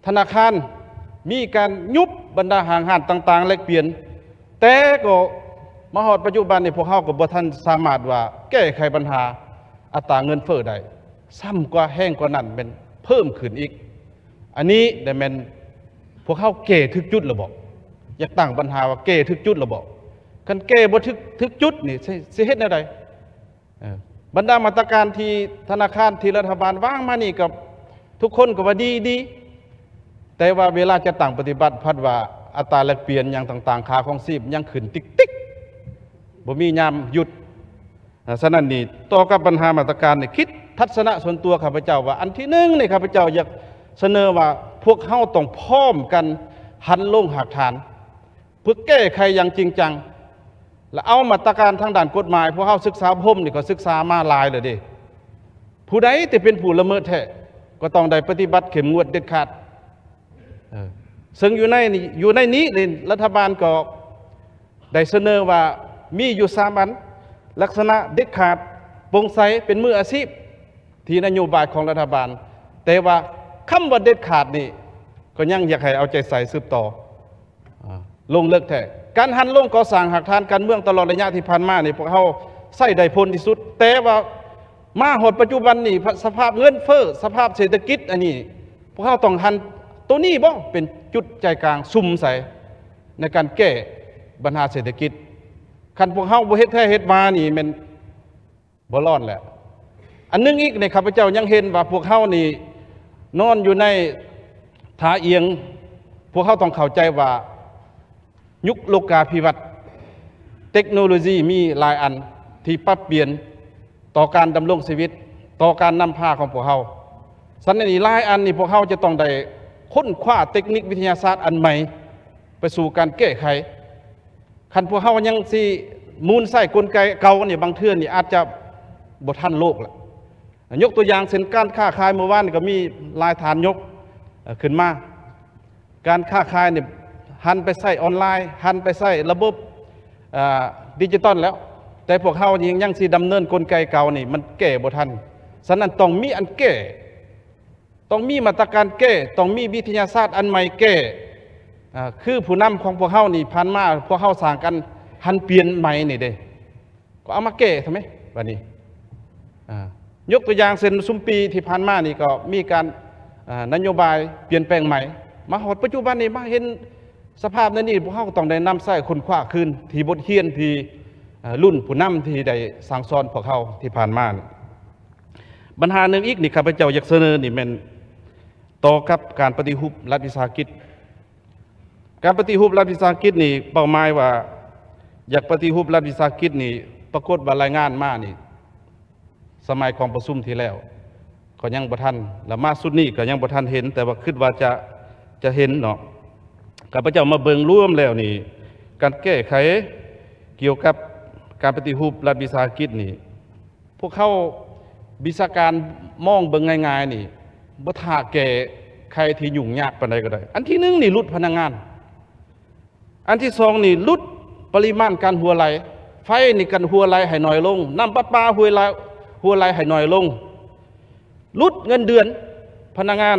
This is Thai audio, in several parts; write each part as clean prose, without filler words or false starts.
ธนาคารมีการยุบบรรดาห้างต่างๆแลกเปลี่ยนแต่ก็มาฮอดปัจจุบันนี่พวกเขาก็บ่ทันสามารถว่าแก้ไขปัญหาอัตราเงินเฟ้อได้ซ้ำกว่าแห้งกว่านั้นเป็นเพิ่มขึ้นอีกอันนี้ได้แม่นพวกเขาแก้ถึกจุดแล้วบ่อยากตั้งปัญหาว่าแก้ถึกจุดแล้วบ่คันแก้บ่ถึกจุดนี่สิเฮ็ดแนวใดบรรดามาตรการที่ธนาคารที่รัฐบาลวางมานี่กับทุกคนก็ว่าดีแต่ว่าเวลาจะตั้งปฏิบัติพัดว่าอัตราแลกเปลี่ยนอย่างต่างๆค่าของชีพยังขึ้นติ๊กบ่มียามหยุดฉะนั้นนี่ต่อกับปัญหามาตรการนี่คิดทัศนะส่วนตัวข้าพเจ้าว่าอันที่หนึ่งนี่ข้าพเจ้าอยากเสนอว่าพวกเฮาต้องพร้อมกันหันลงหากฐานเพื่อแก้ไขอย่างจริงจังและเอามาตรการทางด้านกฎหมายพวกเฮาศึกษาพรมนี่ก็ศึกษามาหลายเลยเด้ผู้ใดที่เป็นผู้ละเมิดแท้ก็ต้องได้ปฏิบัติเข้มงวดเด็ดขาดซึ่งอยู่ในนี้รัฐบาลก็ได้เสนอว่ามีอยู่3 อันลักษณะเด็ดขาดโปร่งใสเป็นมืออาชีพที่นโยบายของรัฐบาลแต่ว่าคำว่าเด็ดขาดนี่ก็ยังอยากให้เอาใจใส่สืบต่อลงเลิกแท้การหันลงก่อสร้างหากฐานการเมืองตลอดระยะที่ผ่านมานี่พวกเขาใส่ได้ผลที่สุดแต่ว่ามาหดปัจจุบันนี่สภาพเงินเฟ้อสภาพเศรษฐกิจอันนี้พวกเขาต้องหันตัวนี้บ่เป็นจุดใจกลางซุ่มใส่ในการแก้ปัญหาเศรษฐกิจคันพวกเขาบ่เฮ็ดแท้เฮ็ดมานี่มันบ่รอดแหละอันนึงอีกในข้าพเจ้ายังเห็นว่าพวกเขานี่นอนอยู่ในท่าเอียงพวกเขาต้องเข้าใจว่ายุคโลกาภิวัตน์เทคโนโลยีมีหลายอันที่ปรับเปลี่ยนต่อการดำรงชีวิตต่อการนำพาของพวกเขาสันนิหลายอันนี่พวกเขาจะต้องได้ค้นคว้าเทคนิควิทยาศาสตร์อันใหม่ไปสู่การแก้ไขคันพวกเขายังสิมูลใส่กลไกเก่าเนี่ยบางเทื่อนี่อาจจะบ่ทันโลกละยกตัวอย่างเช่นการค้าขายเมื่อวานก็มีลายฐานยกขึ้นมาการค้าขายเนี่ยหันไปใส่ออนไลน์หันไปใส่ระบบดิจิตอลแล้วแต่พวกเขายังสิดำเนินกลไกเก่านี่มันแก้บ่ทันฉะนั้นต้องมีอันแก้ต้องมีมาตรการแก้ต้องมีวิทยาศาสตร์อันใหม่แก้คือผู้นำของพวกเขานี่ผ่านมาพวกเขาสร้างกันหันเปลี่ยนใหม่นี่เด้ก็เอามาแก้ทำไมบัดนี้ยกตัวอย่างเช่นซุมปีที่ผ่านมานี่ก็มีการนโยบายเปลี่ยนแปลงใหม่มาหดปัจจุบันนี่มาเห็นสภาพนั้นนี่พวกเขาต้องได้นำใส่คนคว้าคืนที่บทเรียนที่รุ่นผู้นำที่ได้สั่งสอนพวกเขาที่ผ่านมาปัญหาหนึ่งอีกนี่ข้าพเจ้าอยากเสนอนี่เป็นต่อกับการปฏิรูปรัฐวิสาหกิจการปฏิรูปรัฐวิสาหกิจนี่เป้าหมายว่าอยากปฏิรูปรัฐวิสาหกิจนี่ปรากฏว่ารายงานมานี่สมัยของประชุมที่แล้วก็ยังบ่ทันแล้วมาสุดนี้ก็ยังบ่ทันเห็นแต่ว่าคิดว่าจะเห็นเนาะข้าพเจ้ามาเบิ่งร่วมแล้วนี่การแก้ไขเกี่ยวกับการปฏิรูปรัฐวิสาหกิจนี่พวกเขาวิชาการมองเบิ่งง่ายๆนี่บ่ท่าแก้ใครที่ยุ่งยากปานใดก็ได้อันที่หนึ่งนี่ลดพนักงานอันที่สองนี่ลดปริมาณการหัวไหลไฟนี่กันหัวไหลให้น้อยลงน้ำประปาหัวไหลให้น้อยลงลดเงินเดือนพนักงาน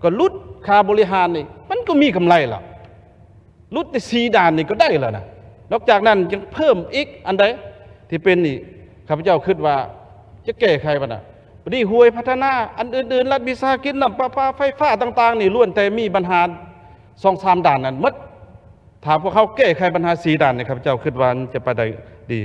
ก็ลดค่าบริหารนี่มันก็มีกำไรล่ะลดใน4 ด้านนี่ก็ได้แล้วนะนอกจากนั้นยังเพิ่มอีกอันใดที่เป็นนี่ข้าพเจ้าคิดว่าจะแก้ไขปัญหาพอดีห่วยพัฒนาอันอื่นๆรัฐวิสาหกิจน้ำประปาไฟฟ้าต่างๆนี่ล้วนแต่มีปัญหา2-3 ด้านนั้นหมดถ้าพวกเขาแก้ไขปัญหา4 ด้านนี่ข้าพเจ้าคิดว่าจะไปได้ดี